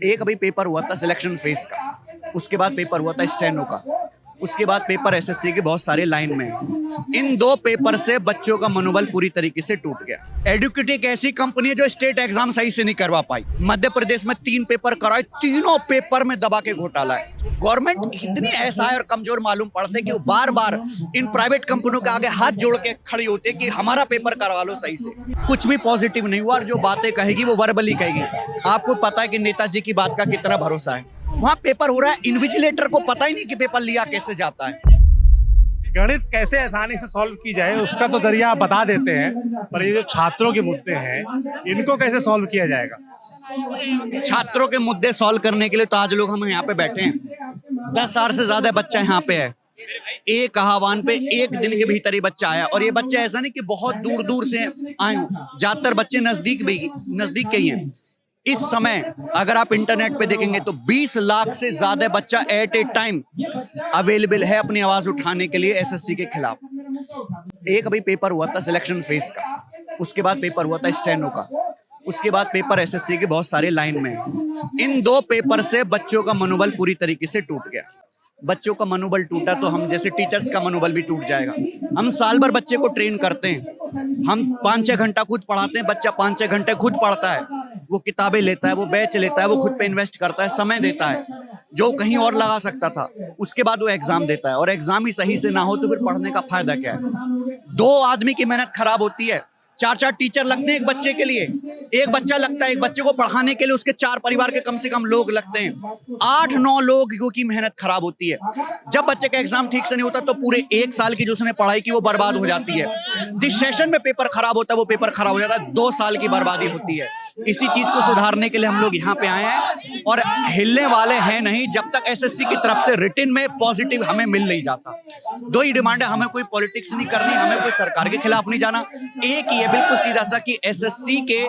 एक अभी पेपर हुआ था सिलेक्शन फेज का, उसके बाद पेपर हुआ था स्टेनो का, उसके बाद पेपर एसएससी के बहुत सारे लाइन में। इन दो पेपर से बच्चों का मनोबल पूरी तरीके से टूट गया। एडुकेट एक ऐसी कंपनी है जो स्टेट एग्जाम सही से नहीं करवा पाई। मध्य प्रदेश में 3 पेपर कराए, तीनों पेपर में दबा के घोटाला है। गवर्नमेंट इतनी ऐसा है और कमजोर मालूम पड़ते कि वो बार बार इन प्राइवेट कंपनियों के आगे हाथ जोड़ के खड़ी होती है कि हमारा पेपर करवा लो सही से। कुछ भी पॉजिटिव नहीं हुआ और जो बातें कहेगी वो वर्बली कहेगी। आपको पता है कि नेताजी की बात का कितना भरोसा है। वहां पेपर हो रहा है, इन्विजिलेटर को पता ही नहीं कि पेपर लिया कैसे जाता है। गणित कैसे आसानी से सॉल्व की जाए उसका तो जरिया आप बता देते हैं, पर ये जो छात्रों के मुद्दे हैं इनको कैसे सॉल्व किया जाएगा? छात्रों के मुद्दे सॉल्व करने के लिए तो आज लोग हम यहाँ पे बैठे हैं। 10 साल से ज्यादा बच्चा यहाँ पे है। एक आह्वान पे एक दिन के भीतर ही बच्चा आया, और ये बच्चा ऐसा नहीं कि बहुत दूर दूर से आए हों, ज्यादातर बच्चे नजदीक के ही हैं। इस समय अगर आप इंटरनेट पे देखेंगे तो 20 लाख से ज्यादा बच्चा एट ए टाइम अवेलेबल है अपनी आवाज उठाने के लिए एसएससी के खिलाफ। एक अभी पेपर हुआ था सिलेक्शन फेज का, उसके बाद पेपर हुआ था स्टेनो का, उसके बाद पेपर एसएससी के बहुत सारे लाइन में। इन दो पेपर से बच्चों का मनोबल पूरी तरीके से टूट गया। बच्चों का मनोबल टूटा तो हम जैसे टीचर्स का मनोबल भी टूट जाएगा। हम साल भर बच्चे को ट्रेन करते हैं, हम 5-6 घंटा खुद पढ़ाते हैं, बच्चा 5-6 घंटे खुद पढ़ता है, वो किताबें लेता है, वो बैच लेता है, वो खुद पे इन्वेस्ट करता है, समय देता है जो कहीं और लगा सकता था। उसके बाद वो एग्जाम देता है, और एग्जाम ही सही से ना हो तो फिर पढ़ने का फायदा क्या है? 2 आदमी की मेहनत खराब होती है। 4-4 टीचर लगते हैं एक बच्चे के लिए, एक बच्चा लगता है, एक बच्चे को पढ़ाने के लिए उसके 4 परिवार के कम से कम लोग लगते हैं। 8-9 लोगों की मेहनत खराब होती है। जब बच्चे का एग्जाम ठीक से नहीं होता तो पूरे 1 साल की जो उसने पढ़ाई की वो बर्बाद हो जाती है। जिस सेशन में पेपर खराब होता है वो पेपर खराब हो जाता है, 2 साल की बर्बादी होती है। इसी चीज को सुधारने के लिए हम लोग यहाँ पे आए हैं और हिलने वाले हैं नहीं जब तक एसएससी की तरफ से रिटन में पॉजिटिव हमें मिल नहीं जाता। 2 ही डिमांड है, हमें कोई पॉलिटिक्स नहीं करनी, हमें कोई सरकार के खिलाफ नहीं जाना। एक ही है बिल्कुल सीधा सा कि एसएससी के,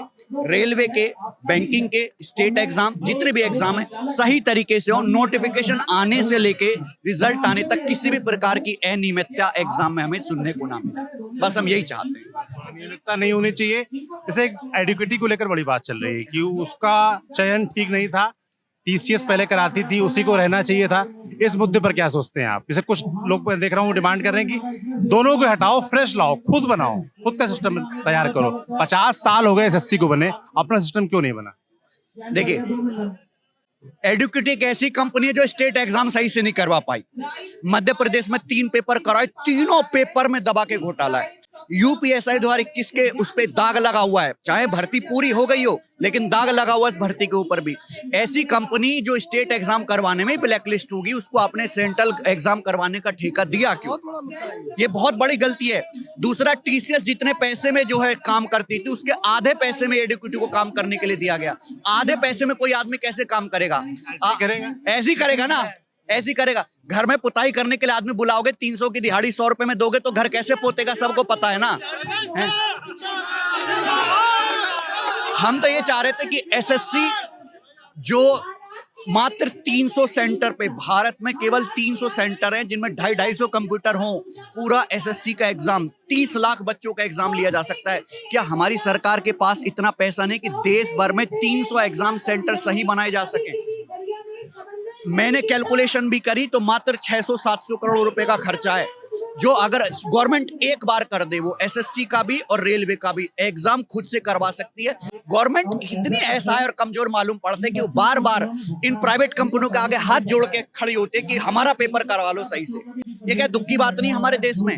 रेलवे के, बैंकिंग के, स्टेट एग्जाम, जितने भी एग्जाम है सही तरीके से हो। नोटिफिकेशन आने से लेके रिजल्ट आने तक किसी भी प्रकार की अनियमितता एग्जाम में हमें सुनने को ना मिले। बस हम यही चाहते हैं। अनियमितता नहीं होनी चाहिए। जैसे एडुकेटी को लेकर बड़ी बात चल रही है कि उसका चयन ठीक नहीं था, टीसीएस पहले कराती थी, उसी को रहना चाहिए था। इस मुद्दे पर क्या सोचते हैं आप? जैसे कुछ लोग देख रहा हूँ डिमांड कर रहे हैं कि दोनों को हटाओ, फ्रेश लाओ, खुद बनाओ, खुद का सिस्टम तैयार करो। 50 साल हो गए एसएससी को बने, अपना सिस्टम क्यों नहीं बना? देखिए, एडुकेट एक ऐसी कंपनी है जो स्टेट एग्जाम सही से नहीं करवा पाई। मध्य प्रदेश में 3 पेपर कराए, तीनों पेपर में दबा के घोटाला है। यूपीएसआई 2021 के उस पे दाग लगा हुआ है, चाहे भर्ती पूरी हो गई हो लेकिन दाग लगा हुआ इस भर्ती के ऊपर भी। ऐसी कंपनी जो स्टेट एग्जाम करवाने में ब्लैकलिस्ट होगी, उसको आपने सेंट्रल एग्जाम करवाने का ठेका दिया क्यों? ये बहुत बड़ी गलती है। दूसरा, टीसीएस जितने पैसे में जो है काम करती थी उसके आधे पैसे में एडुकेटी को काम करने के लिए दिया गया। आधे पैसे में कोई आदमी कैसे काम करेगा? ऐसे ही करेगा ना, ऐसी करेगा। घर में पुताई करने के लिए आदमी बुलाओगे, 300 की दिहाड़ी 100 रुपए में दोगे तो घर कैसे पोतेगा? सबको पता है ना। है? हम तो ये चाह रहे थे कि एसएससी जो मात्र 300 सेंटर पे, भारत में केवल 300 सेंटर हैं जिनमें 250-250 कंप्यूटर हों, पूरा एसएससी का एग्जाम 30 लाख बच्चों का एग्जाम लिया जा सकता है। क्या हमारी सरकार के पास इतना पैसा नहीं कि देश भर में 300 एग्जाम सेंटर सही बनाए जा सके? मैंने कैलकुलेशन भी करी तो मात्र 600-700 करोड़ रुपए का खर्चा है, जो अगर गवर्नमेंट एक बार कर दे वो एसएससी का भी और रेलवे का भी एग्जाम खुद से करवा सकती है। गवर्नमेंट इतनी ऐसा है और कमजोर मालूम पड़ते कि वो बार बार इन प्राइवेट कंपनियों के आगे हाथ जोड़ के खड़ी होती है कि हमारा पेपर करवा लो सही से। ये क्या दुख की बात नहीं? हमारे देश में,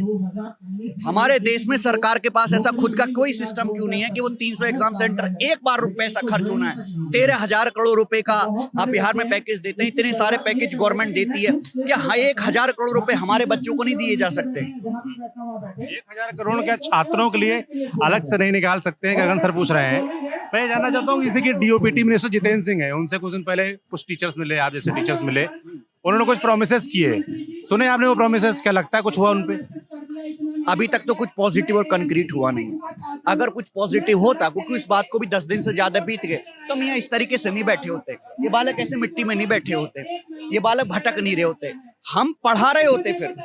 हमारे देश में सरकार के पास ऐसा खुद का कोई सिस्टम क्यों नहीं है कि वो 300 एग्जाम सेंटर एक बार पैसा खर्च होना है? 13,000 करोड़ रुपए का आप बिहार में पैकेज देते हैं, इतने सारे पैकेज गवर्नमेंट देती है, क्या 1,000 करोड़ रुपए हमारे बच्चों को नहीं दिए जा सकते? 1,000 करोड़ क्या छात्रों के लिए अलग से नहीं निकाल सकते हैं? गगन सर पूछ रहे हैं। मैं ये जानना चाहता हूँ, जैसे कि डीओपीटी मिनिस्टर जितेंद्र सिंह है, उनसे कुछ दिन पहले कुछ टीचर्स मिले, आप जैसे टीचर्स मिले, उन्होंने कुछ प्रोमिसेस किए, सुने आपने वो प्रोमिसेस? क्या लगता है कुछ हुआ उनपे? अभी तक तो कुछ पॉजिटिव और कंक्रीट हुआ नहीं। अगर कुछ पॉजिटिव होता, क्योंकि इस बात को भी 10 दिन से ज्यादा बीत गए, तो हम यहाँ इस तरीके से नहीं बैठे होते। ये बालक ऐसे मिट्टी में नहीं बैठे होते, ये बालक भटक नहीं रहे होते, हम पढ़ा रहे होते। फिर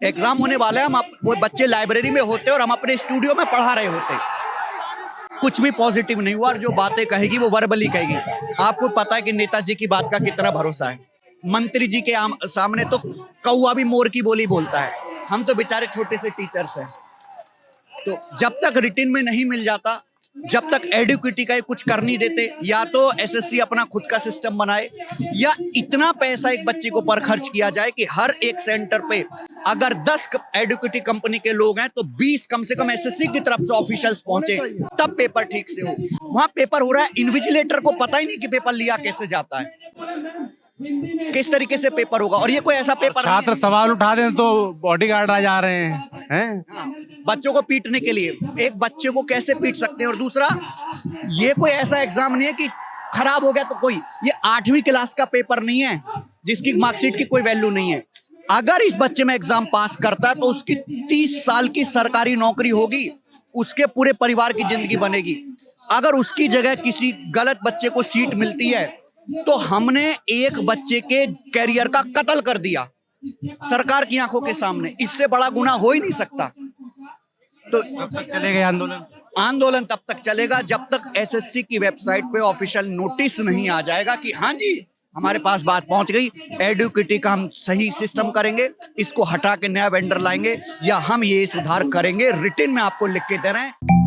एग्जाम होने वाला है, वो बच्चे लाइब्रेरी में होते और हम अपने स्टूडियो में पढ़ा रहे होते। कुछ भी पॉजिटिव नहीं हुआ, और जो बातें कहेगी वो वर्बली कहेगी। आपको पता है कि नेताजी की बात का कितना भरोसा है। मंत्री जी के सामने तो कौवा भी मोर की बोली बोलता है, हम तो बेचारे छोटे से टीचर्स हैं। तो जब तक रिटिन में नहीं मिल जाता, जब तक एडुकेटी का कुछ कर नहीं देते, या तो एसएससी अपना खुद का सिस्टम बनाए, या इतना पैसा एक बच्चे को पर खर्च किया जाए कि हर एक सेंटर पे अगर 10 एडुकेटी कंपनी के लोग हैं तो 20 कम से कम एसएससी की तरफ से ऑफिशियल्स पहुंचे, तब पेपर ठीक से हो। वहां पेपर हो रहा है, इन्विजिलेटर को पता ही नहीं कि पेपर लिया कैसे जाता है, किस तरीके से पेपर होगा। और ये कोई ऐसा पेपर छात्र सवाल उठा दें तो बॉडीगार्ड आ जा रहे हैं। हाँ, बच्चों को पीटने के लिए। एक बच्चे को कैसे पीट सकते हैं? और दूसरा, ये कोई ऐसा एग्जाम नहीं है कि खराब हो गया तो कोई, ये 8वीं क्लास का पेपर नहीं है जिसकी मार्कशीट की कोई वैल्यू नहीं है। अगर इस बच्चे में एग्जाम पास करता है तो उसकी 30 साल की सरकारी नौकरी होगी, उसके पूरे परिवार की जिंदगी बनेगी। अगर उसकी जगह किसी गलत बच्चे को सीट मिलती है तो हमने एक बच्चे के कैरियर का कत्ल कर दिया सरकार की आंखों के सामने। इससे बड़ा गुनाह हो ही नहीं सकता। तो कब तक चलेगा आंदोलन? आंदोलन तब तक चलेगा जब तक एसएससी की वेबसाइट पे ऑफिशियल नोटिस नहीं आ जाएगा कि हाँ जी हमारे पास बात पहुंच गई, एडुकेटी का हम सही सिस्टम करेंगे, इसको हटा के नया वेंडर लाएंगे, या हम ये सुधार करेंगे, रिटिन में आपको लिख के दे रहे हैं।